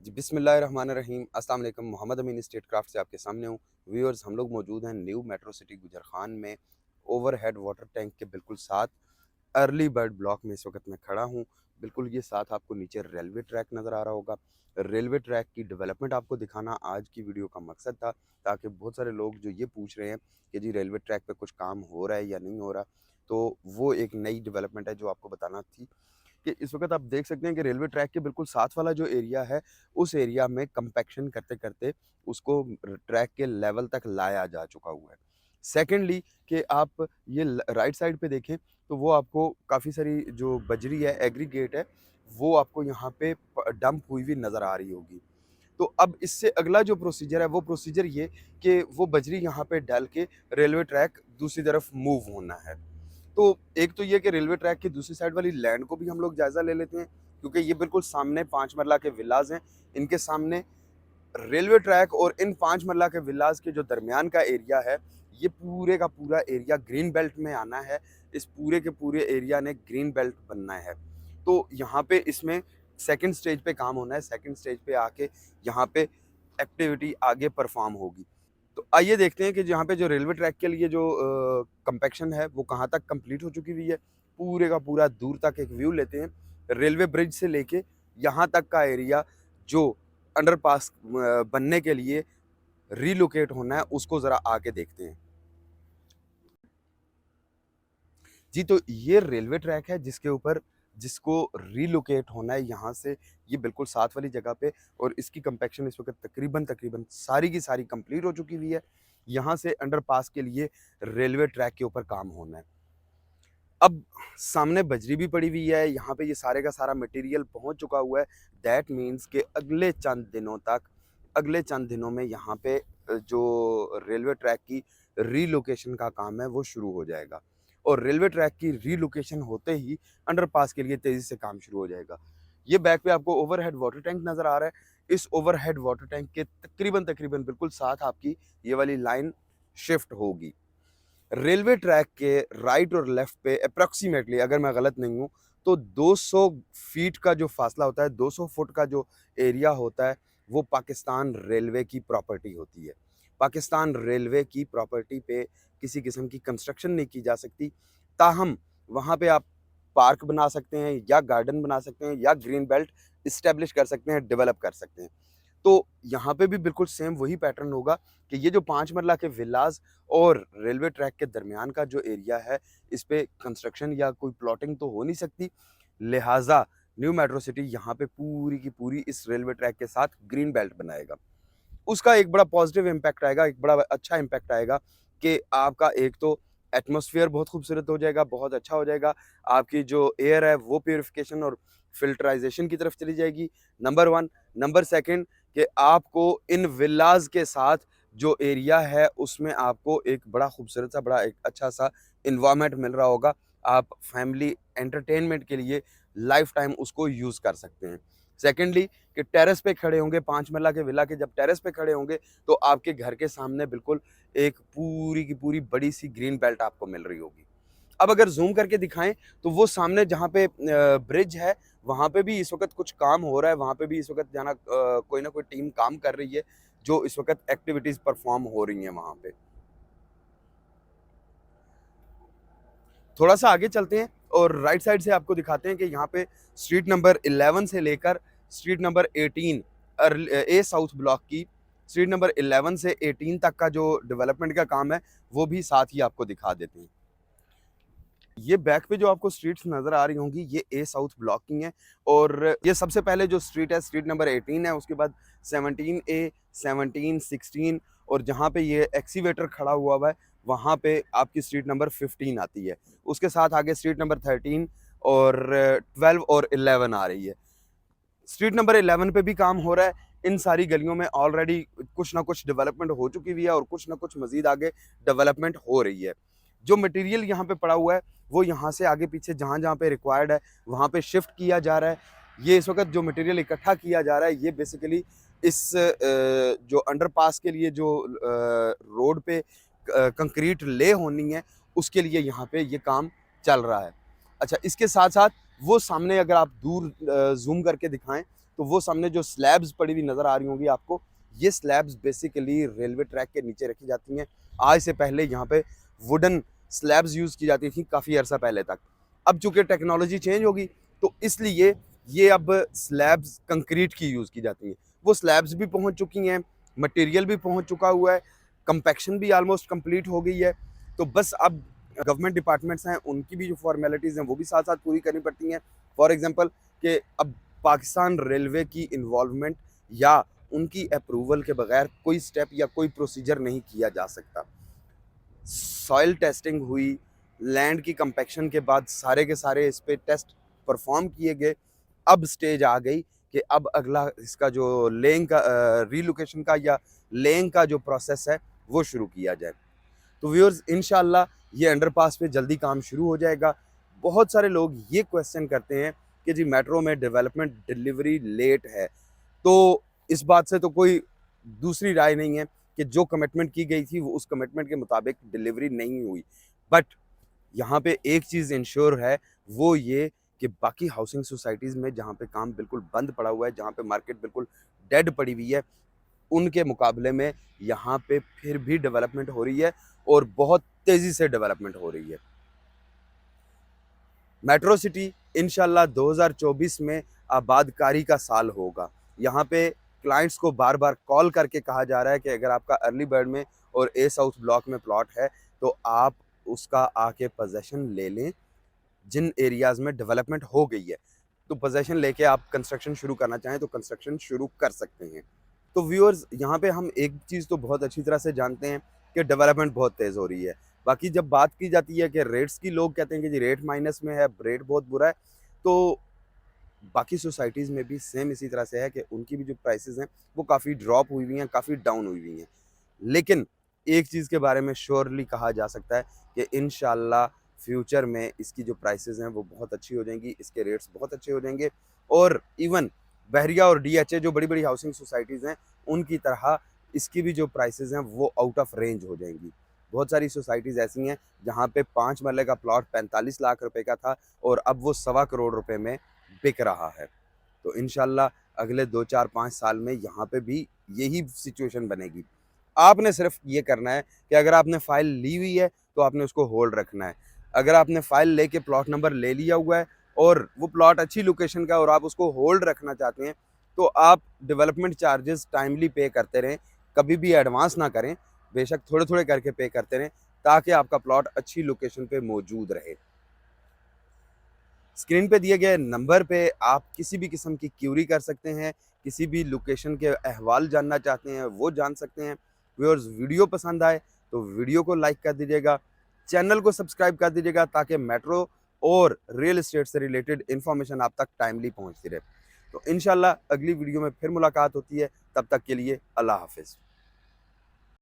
जी बिस्मिल्लाहिर्रहमानिर्रहीम। अस्सलाम वालेकुम। मोहम्मद अमीन स्टेट क्राफ्ट से आपके सामने हूँ। व्यूअर्स, हम लोग मौजूद हैं न्यू मेट्रो सिटी गुजर खान में, ओवरहेड वाटर टैंक के बिल्कुल साथ अर्ली बर्ड ब्लॉक में इस वक्त मैं खड़ा हूँ। बिल्कुल ये साथ आपको नीचे रेलवे ट्रैक नज़र आ रहा होगा। रेलवे ट्रैक की डेवलपमेंट आपको दिखाना आज की वीडियो का मकसद था, ताकि बहुत सारे लोग जो ये पूछ रहे हैं कि जी रेलवे ट्रैक पे कुछ काम हो रहा है या नहीं हो रहा, तो वो एक नई डेवलपमेंट है जो आपको बताना थी। कि इस वक्त आप देख सकते हैं कि रेलवे ट्रैक के बिल्कुल साथ वाला जो एरिया है, उस एरिया में कंपैक्शन करते करते उसको ट्रैक के लेवल तक लाया जा चुका हुआ है। सेकेंडली कि आप ये राइट साइड पे देखें तो वो आपको काफ़ी सारी जो बजरी है, एग्रीगेट है, वो आपको यहाँ पे डंप हुई हुई नज़र आ रही होगी। तो अब इससे अगला जो प्रोसीजर है वो प्रोसीजर ये कि वो बजरी यहाँ पे डाल के रेलवे ट्रैक दूसरी तरफ मूव होना है। तो एक तो ये कि रेलवे ट्रैक की दूसरी साइड वाली लैंड को भी हम लोग जायज़ा ले लेते हैं, क्योंकि ये बिल्कुल सामने 5 मरला के विलाज़ हैं। इनके सामने रेलवे ट्रैक और इन 5 मरला के विलाज़ के जो दरमियान का एरिया है, ये पूरे का पूरा एरिया ग्रीन बेल्ट में आना है। इस पूरे के पूरे एरिया ने ग्रीन बेल्ट बनना है। तो यहाँ पे इसमें सेकंड स्टेज पे काम होना है। सेकंड स्टेज पे आके यहाँ पे एक्टिविटी आगे परफॉर्म होगी। तो आइए देखते हैं कि जहाँ पे जो रेलवे ट्रैक के लिए जो कंपैक्शन है वो कहाँ तक कंप्लीट हो चुकी हुई है। पूरे का पूरा दूर तक एक व्यू लेते हैं। रेलवे ब्रिज से लेके यहाँ तक का एरिया जो अंडरपास बनने के लिए रीलोकेट होना है, उसको ज़रा आके देखते हैं। जी, तो ये रेलवे ट्रैक है जिसके ऊपर जिसको रीलोकेट होना है यहाँ से, ये बिल्कुल साथ वाली जगह पे, और इसकी कंपैक्शन इस वक़्त तकरीबन तकरीबन सारी की सारी कंप्लीट हो चुकी हुई है। यहाँ से अंडरपास के लिए रेलवे ट्रैक के ऊपर काम होना है। अब सामने बजरी भी पड़ी हुई है, यहाँ पे ये सारे का सारा मटेरियल पहुँच चुका हुआ है। दैट मीन्स कि अगले चंद दिनों में यहाँ पे जो रेलवे ट्रैक की रीलोकेशन का काम है वो शुरू हो जाएगा, और रेलवे ट्रैक की रीलोकेशन होते ही अंडरपास के लिए तेज़ी से काम शुरू हो जाएगा। ये बैक पे आपको ओवरहेड वाटर टैंक नज़र आ रहा है। इस ओवरहेड वाटर टैंक के तकरीबन तकरीबन बिल्कुल साथ आपकी ये वाली लाइन शिफ्ट होगी। रेलवे ट्रैक के राइट और लेफ्ट पे अप्रॉक्सीमेटली, अगर मैं गलत नहीं हूँ, तो 200 फीट का जो फासला होता है, 200 फुट का जो एरिया होता है, वो पाकिस्तान रेलवे की प्रॉपर्टी होती है। पाकिस्तान रेलवे की प्रॉपर्टी पे किसी किस्म की कंस्ट्रक्शन नहीं की जा सकती। ताहम वहाँ पे आप पार्क बना सकते हैं, या गार्डन बना सकते हैं, या ग्रीन बेल्ट इस्टेब्लिश कर सकते हैं, डेवलप कर सकते हैं। तो यहाँ पे भी बिल्कुल सेम वही पैटर्न होगा कि ये जो 5 मरला के विलास और रेलवे ट्रैक के दरमियान का जो एरिया है, इस पे कंस्ट्रक्शन या कोई प्लॉटिंग तो हो नहीं सकती। लिहाजा न्यू मेट्रो सिटी यहाँ पे पूरी की पूरी इस रेलवे ट्रैक के साथ ग्रीन बेल्ट बनाएगा। उसका एक बड़ा पॉजिटिव इम्पैक्ट आएगा, एक बड़ा अच्छा इम्पैक्ट आएगा कि आपका एक तो एटमॉस्फेयर बहुत खूबसूरत हो जाएगा, बहुत अच्छा हो जाएगा। आपकी जो एयर है वो प्यूरिफिकेशन और फ़िल्टराइज़ेशन की तरफ चली जाएगी, नंबर 1। नंबर 2 कि आपको इन विलाज़ के साथ जो एरिया है उसमें आपको एक बड़ा खूबसूरत सा, बड़ा एक अच्छा-सा एनवायरनमेंट मिल रहा होगा। आप फैमिली एंटरटेनमेंट के लिए लाइफ़ टाइम उसको यूज़ कर सकते हैं। सेकेंडली कि टेरेस पे खड़े होंगे, 5 मरला के विला के जब टेरेस पे खड़े होंगे, तो आपके घर के सामने बिल्कुल एक पूरी की पूरी बड़ी-सी ग्रीन बेल्ट आपको मिल रही होगी। अब अगर ज़ूम करके दिखाएँ, तो वो सामने जहाँ पे ब्रिज है, वहाँ पे भी इस वक़्त कुछ काम हो रहा है, वहाँ पे भी इस वक़्त कोई ना कोई टीम काम कर रही है, जो इस वक़्त एक्टिविटीज़ परफ़ॉर्म हो रही हैं वहाँ पे। थोड़ा-सा आगे चलते हैं और राइट साइड से आपको दिखाते हैं कि यहाँ पे स्ट्रीट नंबर 11 से लेकर स्ट्रीट नंबर 18 ए साउथ ब्लॉक की स्ट्रीट नंबर 11 से 18 तक का जो डेवलपमेंट का काम है, वो भी साथ ही आपको दिखा देते हैं। ये बैक पे जो आपको स्ट्रीट्स नज़र आ रही होंगी, ये ए साउथ ब्लॉक की हैं, और ये सबसे पहले जो स्ट्रीट है, स्ट्रीट नंबर 18 है, उसके बाद 17 ए, 17, 16, और जहाँ पे ये एक्सीवेटर खड़ा हुआ है, वहाँ पे आपकी स्ट्रीट नंबर 15 आती है। उसके साथ आगे स्ट्रीट नंबर 13 और 12 और 11 आ रही है। स्ट्रीट नंबर 11 पे भी काम हो रहा है। इन सारी गलियों में ऑलरेडी कुछ ना कुछ डेवलपमेंट हो चुकी हुई है, और कुछ ना कुछ मज़ीद आगे डेवलपमेंट हो रही है। जो मटेरियल यहाँ पे पड़ा हुआ है, वो यहाँ से आगे पीछे जहाँ-जहाँ पे रिक्वायर्ड है, वहाँ पे शिफ्ट किया जा रहा है। ये इस वक़्त जो मटेरियल इकट्ठा किया जा रहा है, ये बेसिकली इस जो अंडरपास के लिए जो रोड पे कंक्रीट ले होनी है, उसके लिए यहाँ पे ये काम चल रहा है। अच्छा, इसके साथ-साथ वो सामने अगर आप दूर ज़ूम करके दिखाएँ, तो वो सामने जो स्लैब्स पड़ी हुई नज़र आ रही होंगी आपको, ये स्लैब्स बेसिकली रेलवे ट्रैक के नीचे रखी जाती हैं। आज से पहले यहाँ पे वुडन स्लैब्स यूज़ की जाती थी काफ़ी अर्सा पहले तक। अब चूँकि टेक्नोलॉजी चेंज होगी तो इसलिए ये अब स्लैब्स कंक्रीट की यूज़ की जाती हैं। वो स्लैब्स भी पहुँच चुकी हैं, मटेरियल भी पहुँच चुका हुआ है, कंपैक्शन भी ऑलमोस्ट कंप्लीट हो गई है। तो बस अब गवर्नमेंट डिपार्टमेंट्स हैं, उनकी भी जो फॉर्मेलिटीज़ हैं वो भी साथ-साथ पूरी करनी पड़ती हैं। फॉर एग्ज़ाम्पल कि अब पाकिस्तान रेलवे की इन्वॉल्वमेंट या उनकी अप्रूवल के बगैर कोई स्टेप या कोई प्रोसीजर नहीं किया जा सकता। सॉइल टेस्टिंग हुई, लैंड की कंपैक्शन के बाद सारे के सारे इस पे टेस्ट परफॉर्म किए गए। अब स्टेज आ गई कि अब अगला इसका जो लेइंग का रीलोकेशन का या लेइंग का जो प्रोसेस है वो शुरू किया जाए। तो व्यूअर्स इंशाल्लाह ये अंडरपास पे जल्दी काम शुरू हो जाएगा। बहुत सारे लोग ये क्वेश्चन करते हैं कि जी मेट्रो में डेवलपमेंट डिलीवरी लेट है, तो इस बात से तो कोई दूसरी राय नहीं है कि जो कमिटमेंट की गई थी वो उस कमिटमेंट के मुताबिक डिलीवरी नहीं हुई। बट यहाँ पे एक चीज़ इंश्योर है, वो ये कि बाकी हाउसिंग सोसाइटीज़ में जहाँ पे काम बिल्कुल बंद पड़ा हुआ है, जहाँ पे मार्केट बिल्कुल डेड पड़ी हुई है, उनके मुकाबले में यहाँ पे फिर भी डेवलपमेंट हो रही है और बहुत तेज़ी से डेवलपमेंट हो रही है। मेट्रो सिटी इंशाल्लाह 2024 में आबादकारी का साल होगा। यहाँ पे क्लाइंट्स को बार-बार कॉल करके कहा जा रहा है कि अगर आपका अर्ली बर्ड में और ए साउथ ब्लॉक में प्लॉट है, तो आप उसका आके पोज़ेशन ले लें। जिन एरियाज़ में डेवलपमेंट हो गई है, तो पोज़ेशन लेके आप कंस्ट्रक्शन शुरू करना चाहें तो कंस्ट्रक्शन शुरू कर सकते हैं। तो व्यूअर्स यहाँ पे हम एक चीज़ तो बहुत अच्छी तरह से जानते हैं कि डेवलपमेंट बहुत तेज़ हो रही है। बाकी जब बात की जाती है कि रेट्स की, लोग कहते हैं कि जी रेट माइनस में है, रेट बहुत बुरा है, तो बाकी सोसाइटीज़ में भी सेम इसी तरह से है कि उनकी भी जो प्राइसेज़ हैं वो काफ़ी ड्रॉप हुई हुई हैं, काफ़ी डाउन हुई हुई हैं। लेकिन एक चीज़ के बारे में श्योरली कहा जा सकता है कि इंशाल्लाह फ्यूचर में इसकी जो प्राइसेज़ हैं वो बहुत अच्छी हो जाएँगी, इसके रेट्स बहुत अच्छे हो जाएँगे और इवन बहरिया और डीएचए जो बड़ी-बड़ी हाउसिंग सोसाइटीज़ हैं, उनकी तरह इसकी भी जो प्राइसेज़ हैं वो आउट ऑफ रेंज हो जाएँगी। बहुत सारी सोसाइटीज़ ऐसी हैं जहाँ पे 5 मरले का प्लॉट 45 लाख रुपए का था और अब वो सवा करोड़ रुपए में बिक रहा है। तो इंशाल्लाह अगले 2, 4, 5 साल में यहाँ पे भी यही सिचुएशन बनेगी। आपने सिर्फ ये करना है कि अगर आपने फ़ाइल ली हुई है तो आपने उसको होल्ड रखना है। अगर आपने फ़ाइल लेके प्लॉट नंबर ले लिया हुआ है और वो प्लॉट अच्छी लोकेशन का है और आप उसको होल्ड रखना चाहते हैं, तो आप डेवलपमेंट चार्जेस टाइमली पे करते रहें, कभी भी एडवांस ना करें, बेशक थोड़े-थोड़े करके पे करते रहें ताकि आपका प्लॉट अच्छी लोकेशन पे मौजूद रहे। स्क्रीन पे दिए गए नंबर पे आप किसी भी किस्म की क्यूरी कर सकते हैं, किसी भी लोकेशन के अहवाल जानना चाहते हैं वो जान सकते हैं। व्यूअर्स वीडियो पसंद आए तो वीडियो को लाइक कर दीजिएगा, चैनल को सब्सक्राइब कर दीजिएगा ताकि मेट्रो और रियल एस्टेट से रिलेटेड इन्फॉर्मेशन आप तक टाइमली पहुंचती रहे। तो इंशाल्लाह अगली वीडियो में फिर मुलाकात होती है, तब तक के लिए अल्लाह हाफ़िज़।